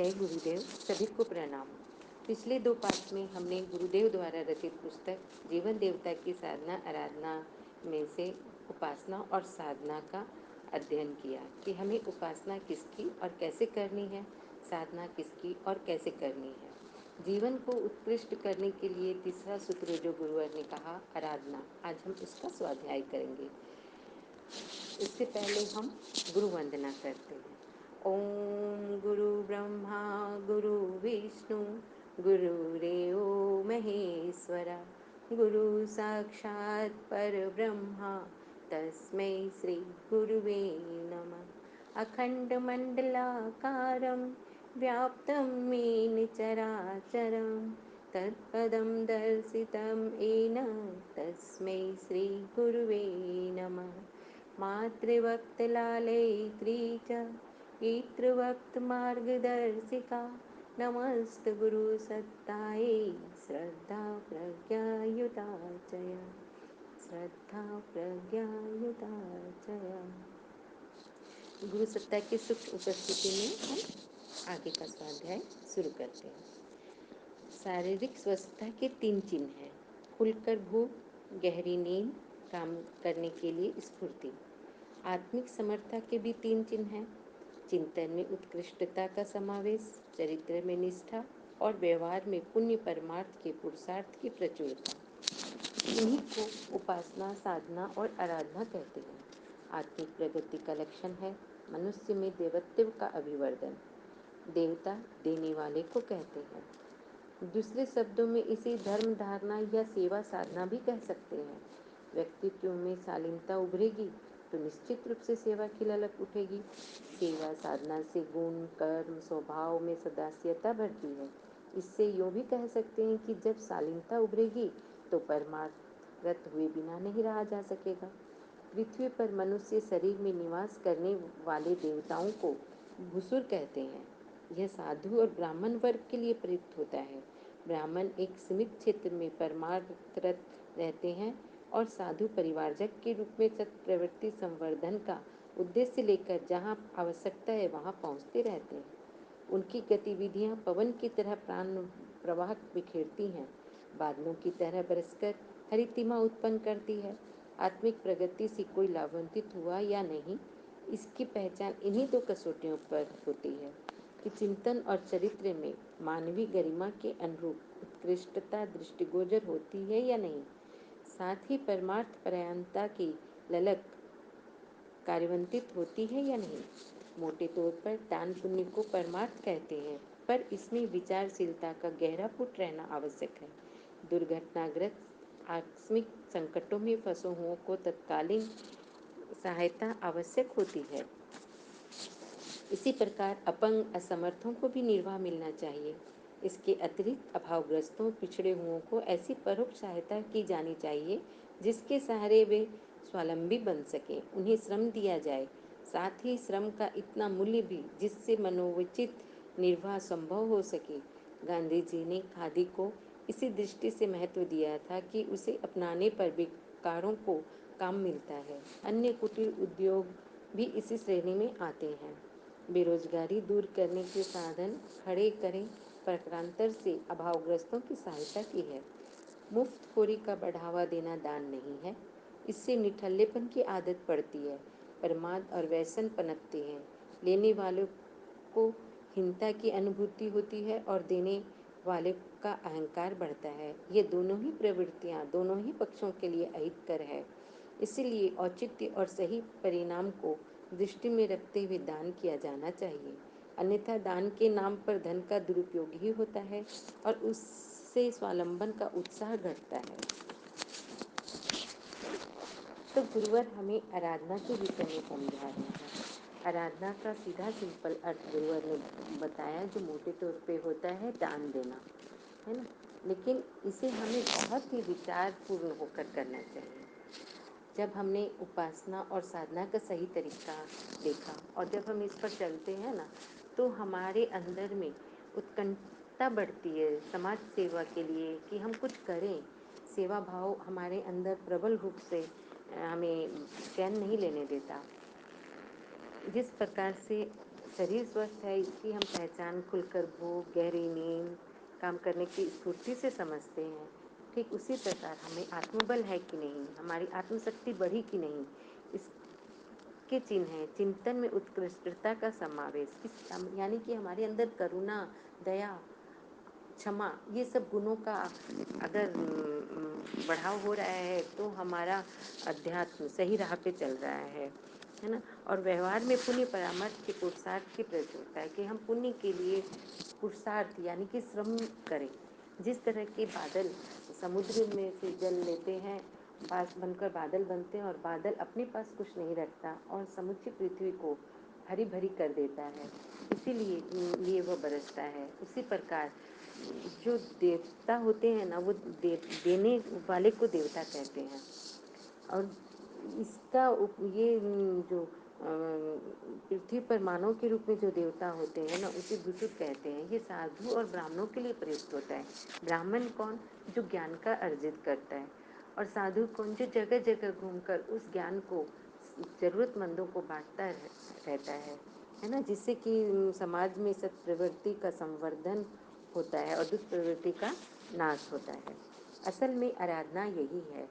जय गुरुदेव। सभी को प्रणाम। पिछले दो पाठ में हमने गुरुदेव द्वारा रचित पुस्तक जीवन देवता की साधना आराधना में से उपासना और साधना का अध्ययन किया कि हमें उपासना किसकी और कैसे करनी है, साधना किसकी और कैसे करनी है। जीवन को उत्कृष्ट करने के लिए तीसरा सूत्र जो गुरुवर ने कहा, आराधना, आज हम उसका स्वाध्याय करेंगे। इससे पहले हम गुरु वंदना करते हैं। ओम गुरु ब्रह्मा गुरु विष्णु गुरुरेव महेश्वरा गुरु साक्षात् परब्रह्मा तस्मै श्री गुरुवे नमः। अखण्डमण्डलाकारं व्याप्तं येन चराचरं तत्पदं दर्शितं येन तस्मै श्री गुरुवे नमः। मातृभक्तलालयित्री च पितृभक्तमार्गदर्शिका नमस्त गुरुसत्तायै श्रद्धा प्रज्ञायुताचया श्रद्धा प्रज्ञायुताचया। गुरु सत्ता की सूक्ष्म उपस्थिति में हम आगे का स्वाध्याय शुरू करते हैं। शारीरिक स्वस्थता के 3 चिन्ह हैं। खुलकर भूख, गहरी नींद, काम करने के लिए स्फूर्ति। आत्मिक समर्था के भी 3 चिन्ह हैं। चिंतन में उत्कृष्टता का समावेश, चरित्र में निष्ठा और व्यवहार में पुण्य परमार्थ के पुरुषार्थ की प्रचुरता। इन्हीं को उपासना, साधना और आराधना कहते हैं। आत्मिक प्रगति का लक्षण है मनुष्य में देवत्व का अभिवर्धन। देवता देने वाले को कहते हैं। दूसरे शब्दों में इसे धर्म धारणा या सेवा साधना भी कह सकते हैं। व्यक्तित्व में शालीनता उभरेगी तो निश्चित रूप से सेवा की ललक उठेगी। सेवा साधना से गुण, कर्म, स्वभाव में सदास्यता बढ़ती है। इससे यूँ भी कह सकते हैं कि जब शालीनता उभरेगी तो परमार्थ हुए बिना नहीं रहा जा सकेगा। पृथ्वी पर मनुष्य शरीर में निवास करने वाले देवताओं को भूसुर कहते हैं। यह साधु और ब्राह्मण वर्ग के लिए प्रयुक्त होता है। ब्राह्मण एक सीमित क्षेत्र में परमार्थरत रहते हैं और साधु परिवारजक के रूप में सत्प्रवृत्ति संवर्धन का उद्देश्य लेकर जहाँ आवश्यकता है वहाँ पहुँचते रहते हैं। उनकी गतिविधियाँ पवन की तरह प्राण प्रवाह बिखेरती हैं, बादलों की तरह बरसकर हरितिमा उत्पन्न करती है। आत्मिक प्रगति से कोई लाभान्वित हुआ या नहीं, इसकी पहचान इन्हीं 2 कसौटियों पर होती है कि चिंतन और चरित्र में मानवीय गरिमा के अनुरूप उत्कृष्टता दृष्टिगोचर होती है या नहीं, साथ ही परमार्थ परायणता की ललक कार्यान्वित होती है या नहीं। मोटे तौर पर दान पुण्य को परमार्थ कहते हैं, पर इसमें विचारशीलता का गहरा पुट रहना आवश्यक है। दुर्घटनाग्रस्त आकस्मिक संकटों में फंसे हुओं को तत्कालीन सहायता आवश्यक होती है। इसी प्रकार अपंग असमर्थों को भी निर्वाह मिलना चाहिए। इसके अतिरिक्त अभावग्रस्तों, पिछड़े हुओं को ऐसी परोक्ष सहायता की जानी चाहिए जिसके सहारे वे स्वावलंबी बन सकें। उन्हें श्रम दिया जाए, साथ ही श्रम का इतना मूल्य भी जिससे मनोचित निर्वाह संभव हो सके। गांधी जी ने खादी को इसी दृष्टि से महत्व दिया था कि उसे अपनाने पर बेकारों को काम मिलता है। अन्य कुटीर उद्योग भी इसी श्रेणी में आते हैं। बेरोजगारी दूर करने के साधन खड़े करें, प्रकारांतर से अभावग्रस्तों की सहायता की है। मुफ्तखोरी का बढ़ावा देना दान नहीं है। इससे निठल्लेपन की आदत पड़ती है, प्रमाद और व्यसन पनपते हैं। लेने वालों को हीनता की अनुभूति होती है और देने वाले का अहंकार बढ़ता है। ये दोनों ही प्रवृत्तियाँ दोनों ही पक्षों के लिए अहितकर है। इसीलिए औचित्य और सही परिणाम को दृष्टि में रखते हुए दान किया जाना चाहिए, अन्यथा दान के नाम पर धन का दुरुपयोग ही होता है और उससे स्वावलंबन का उत्साह घटता है। तो गुरुवर हमें आराधना के विषय में समझा रहे हैं। आराधना का सीधा सिंपल अर्थ गुरुवर ने बताया, जो मोटे तौर पे होता है दान देना, है ना। लेकिन इसे हमें बहुत ही विचारपूर्ण होकर करना चाहिए। जब हमने उपासना और साधना का सही तरीका देखा और जब हम इस पर चलते हैं ना, तो हमारे अंदर में उत्कंठा बढ़ती है समाज सेवा के लिए कि हम कुछ करें। सेवा भाव हमारे अंदर प्रबल रूप से हमें चैन नहीं लेने देता। जिस प्रकार से शरीर स्वस्थ है इसकी हम पहचान खुलकर भूख, गहरी नींद, काम करने की स्फूर्ति से समझते हैं। ठीक उसी प्रकार हमें आत्मबल है कि नहीं, हमारी आत्मशक्ति बढ़ी कि नहीं, इसके चिन्ह हैं। चिंतन में उत्कृष्टता का समावेश, यानी कि हमारे अंदर करुणा, दया, क्षमा, ये सब गुणों का अगर बढ़ाव हो रहा है तो हमारा अध्यात्म सही राह पे चल रहा है ना। और व्यवहार में पुण्य परामर्श के पुरुषार्थ की प्रयोग होता है कि हम पुण्य के लिए पुरुषार्थ यानी कि श्रम करें। जिस तरह के बादल समुद्र में से जल लेते हैं, बास बनकर बादल बनते हैं और बादल अपने पास कुछ नहीं रखता और समूची पृथ्वी को हरी भरी कर देता है, इसीलिए वह बरसता है। उसी प्रकार जो देवता होते हैं ना, वो देने वाले को देवता कहते हैं। और इसका ये जो पृथ्वी पर मानव के रूप में जो देवता होते हैं ना, उसे विद्युत कहते हैं। ये साधु और ब्राह्मणों के लिए प्रयुक्त होता है। ब्राह्मण कौन? जो ज्ञान का अर्जित करता है। और साधु कौन? जो जगह जगह घूमकर उस ज्ञान को जरूरतमंदों को बांटता रहता है ना, जिससे कि समाज में सत्प्रवृत्ति का संवर्धन होता है और दुष्प्रवृत्ति का नाश होता है। असल में आराधना यही है।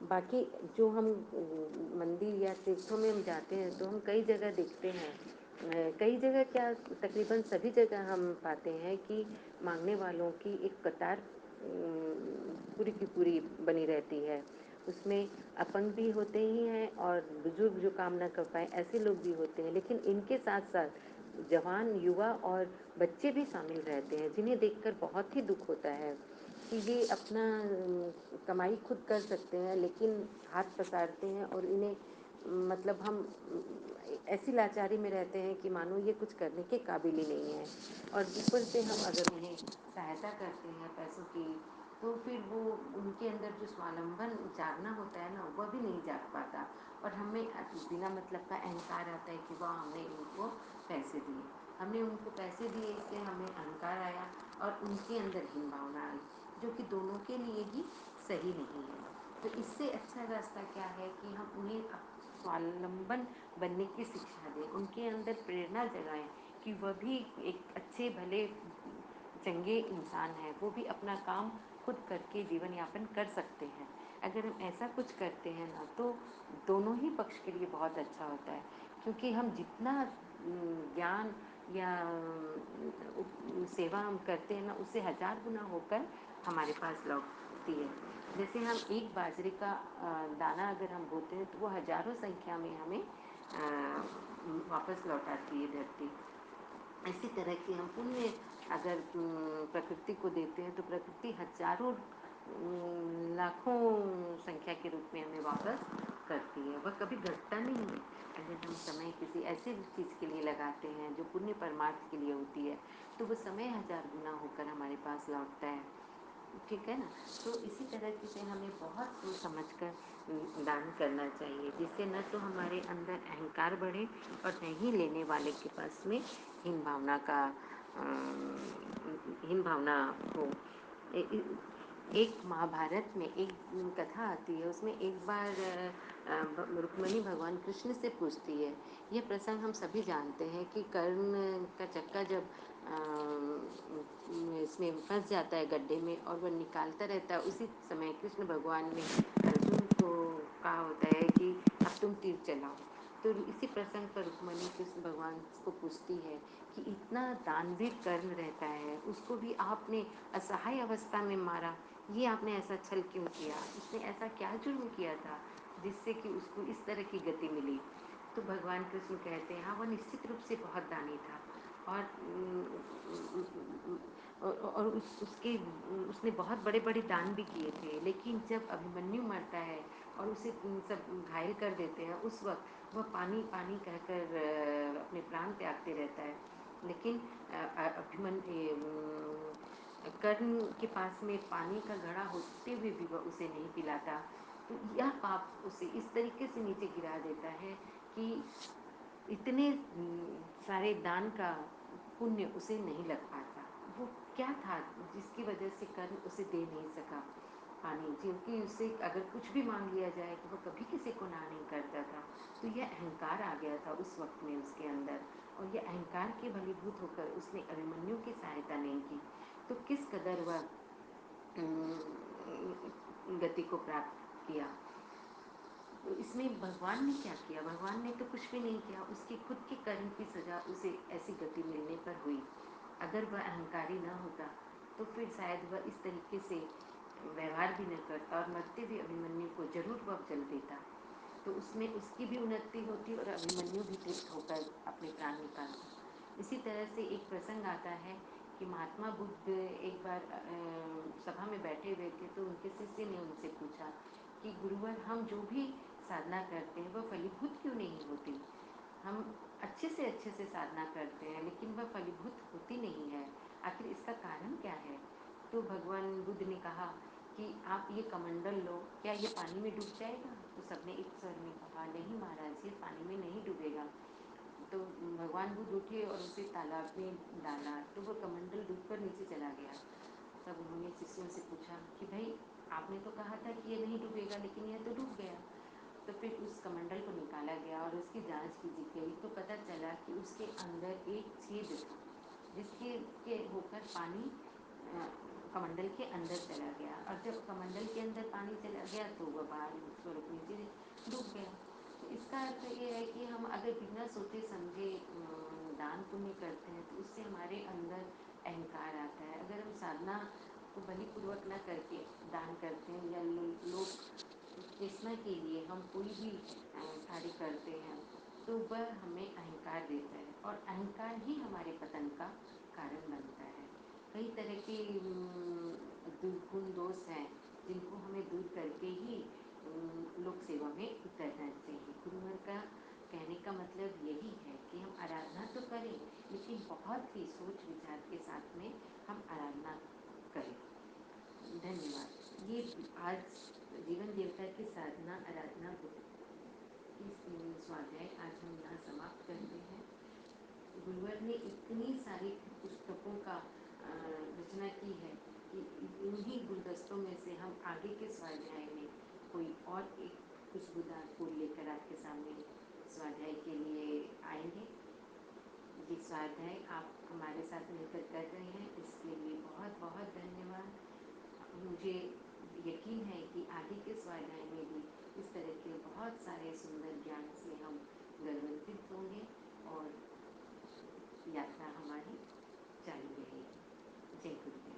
बाकी जो हम मंदिर या तीर्थों में हम जाते हैं तो हम कई जगह देखते हैं, कई जगह क्या तकरीबन सभी जगह हम पाते हैं कि मांगने वालों की एक कतार पूरी की पूरी बनी रहती है। उसमें अपंग भी होते ही हैं और बुजुर्ग जो काम ना कर पाए ऐसे लोग भी होते हैं, लेकिन इनके साथ साथ जवान, युवा और बच्चे भी शामिल रहते हैं, जिन्हें देखकर बहुत ही दुख होता है कि ये अपना कमाई खुद कर सकते हैं लेकिन हाथ पसारते हैं और इन्हें मतलब हम ऐसी लाचारी में रहते हैं कि मानो ये कुछ करने के काबिल ही नहीं है। और ऊपर से हम अगर उन्हें सहायता करते हैं पैसों की, तो फिर वो उनके अंदर जो स्वावलंबन जागना होता है ना, वह भी नहीं जाग पाता और हमें बिना मतलब का अहंकार आता है कि वाह हमने इनको पैसे दिए, हमने उनको पैसे दिए, इससे हमें अहंकार आया और उनके अंदर हीन भावना आई, जो कि दोनों के लिए ही सही नहीं है। तो इससे अच्छा रास्ता क्या है कि हम उन्हें स्वावलंबन बनने की शिक्षा दें, उनके अंदर प्रेरणा जगाएं कि वह भी एक अच्छे भले चंगे इंसान है, वो भी अपना काम खुद करके जीवन यापन कर सकते हैं। अगर हम ऐसा कुछ करते हैं ना, तो दोनों ही पक्ष के लिए बहुत अच्छा होता है, क्योंकि हम जितना ज्ञान या सेवा हम करते हैं ना, उससे 1000 गुना होकर हमारे पास लौटती है। जैसे हम एक बाजरे का दाना अगर हम बोते हैं तो वो हजारों संख्या में हमें वापस लौटाती है धरती। इसी तरह की हम पुण्य अगर प्रकृति को देते हैं तो प्रकृति हजारों लाखों संख्या के रूप में हमें वापस करती है, वह कभी घटता नहीं है। अगर हम समय किसी ऐसे चीज़ के लिए लगाते हैं जो पुण्य परमार्थ के लिए होती है, तो वो समय 1000 गुना होकर हमारे पास लौटता है। ठीक है ना। तो इसी तरह से हमें बहुत सोच समझ कर दान करना चाहिए, जिससे न तो हमारे अंदर अहंकार बढ़े और न ही लेने वाले के पास में हीन भावना का हीन भावना हो। एक महाभारत में एक कथा आती है, उसमें एक बार रुक्मिणी भगवान कृष्ण से पूछती है। यह प्रसंग हम सभी जानते हैं कि कर्ण का चक्का जब इसमें फंस जाता है गड्ढे में और वह निकालता रहता है, उसी समय कृष्ण भगवान ने अर्जुन को कहा होता है कि अब तुम तीर चलाओ। तो इसी प्रसंग पर रुक्मिणी कृष्ण भगवान को पूछती है कि इतना दानवीर कर्ण रहता है, उसको भी आपने असहाय अवस्था में मारा, ये आपने ऐसा छल क्यों किया, उसने ऐसा क्या जुर्म किया था जिससे कि उसको इस तरह की गति मिली। तो भगवान कृष्ण कहते हैं हाँ, वह निश्चित रूप से बहुत दानी था और उसके उसने बहुत बड़े बड़े दान भी किए थे, लेकिन जब अभिमन्यु मरता है और उसे सब घायल कर देते हैं, उस वक्त वह पानी पानी कहकर अपने प्राण त्यागते रहता है। लेकिन कर्ण के पास में पानी का घड़ा होते हुए भी वह उसे नहीं पिलाता। तो यह पाप उसे इस तरीके से नीचे गिरा देता है कि इतने सारे दान का पुण्य उसे नहीं लग पाता। वो क्या था जिसकी वजह से कर्ण उसे दे नहीं सका पानी, क्योंकि उससे अगर कुछ भी मांग लिया जाए तो वो कभी किसी को ना नहीं करता था। तो यह अहंकार आ गया था उस वक्त में उसके अंदर और ये अहंकार के बलीभूत होकर उसने अभिमन्यु की सहायता नहीं की तो किस कदर वह गति को प्राप्त किया। तो इसमें भगवान ने क्या किया? भगवान ने तो कुछ भी नहीं किया, उसके खुद के कर्म की सजा उसे ऐसी गति मिलने पर हुई। अगर वह अहंकारी न होता तो फिर शायद वह इस तरीके से व्यवहार भी न करता और मरते हुए अभिमन्यु को जरूर वह जल देता, तो उसमें उसकी भी उन्नति होती और अभिमन्यु भी तृप्त होकर अपने प्राण निकालता। इसी तरह से एक प्रसंग आता है कि महात्मा बुद्ध एक बार सभा में बैठे हुए थे तो उनके शिष्य ने उनसे पूछा कि गुरुवर, हम जो भी साधना करते हैं वह फलीभूत क्यों नहीं होती? हम अच्छे से साधना करते हैं लेकिन वह फलीभूत होती नहीं है, आखिर इसका कारण क्या है? तो भगवान बुद्ध ने कहा कि आप ये कमंडल लो, क्या ये पानी में डूब जाएगा? तो सबने एक स्वर में कहा, नहीं महाराज, ये पानी में नहीं डूबेगा। तो भगवान बुद्ध उठे और उसे तालाब में डाला तो वो कमंडल डूबकर नीचे चला गया। तब उन्होंने शिष्यों से पूछा कि भाई, आपने तो कहा था कि ये नहीं डूबेगा, लेकिन यह तो डूब गया। तो फिर उस कमंडल को निकाला गया और उसकी जांच की गई तो पता चला कि उसके अंदर एक छेद था जिसके के होकर पानी कमंडल के अंदर चला गया, और जब कमंडल के अंदर पानी चला गया तो वह बाहर स्वरूप नीचे डूब गया। तो इसका अर्थ ये है कि हम अगर बिना सोचे समझे दान पुण्य करते हैं तो उससे हमारे अंदर अहंकार आता है। अगर हम साधना को बलिपूर्वक न करके दान करते हैं या लोग चेष्टा के लिए हम कोई भी कार्य करते हैं तो वह हमें अहंकार देता है और अहंकार ही हमारे पतन का कारण बनता है। कई तरह के दुर्गुण दोष हैं जिनको हमें दूर करके ही लोक सेवा में उतरना चाहिए। गुरुवर का कहने का मतलब यही है कि हम आराधना तो करें लेकिन बहुत ही सोच विचार के साथ में हम आराधना करें। धन्यवाद। ये आज जीवन देवता की साधना आराधना की स्वाध्याय आज हम यहाँ समाप्त करते हैं। गुरुवर ने इतनी सारी पुस्तकों का रचना की है कि इन्हीं गुलदस्तों में से हम आगे के स्वाध्याय में कोई और एक खुशबूदार फूल लेकर आपके सामने स्वाध्याय के लिए आएंगे। ये स्वाध्याय आप हमारे साथ मिलकर कर रहे हैं, इसके लिए बहुत बहुत धन्यवाद। मुझे यकीन है कि आगे के स्वाध्याय में भी इस तरह के बहुत सारे सुंदर ज्ञान से हम गर्वित होंगे और यात्रा हमारी चालू रहेगी। जय गुरु।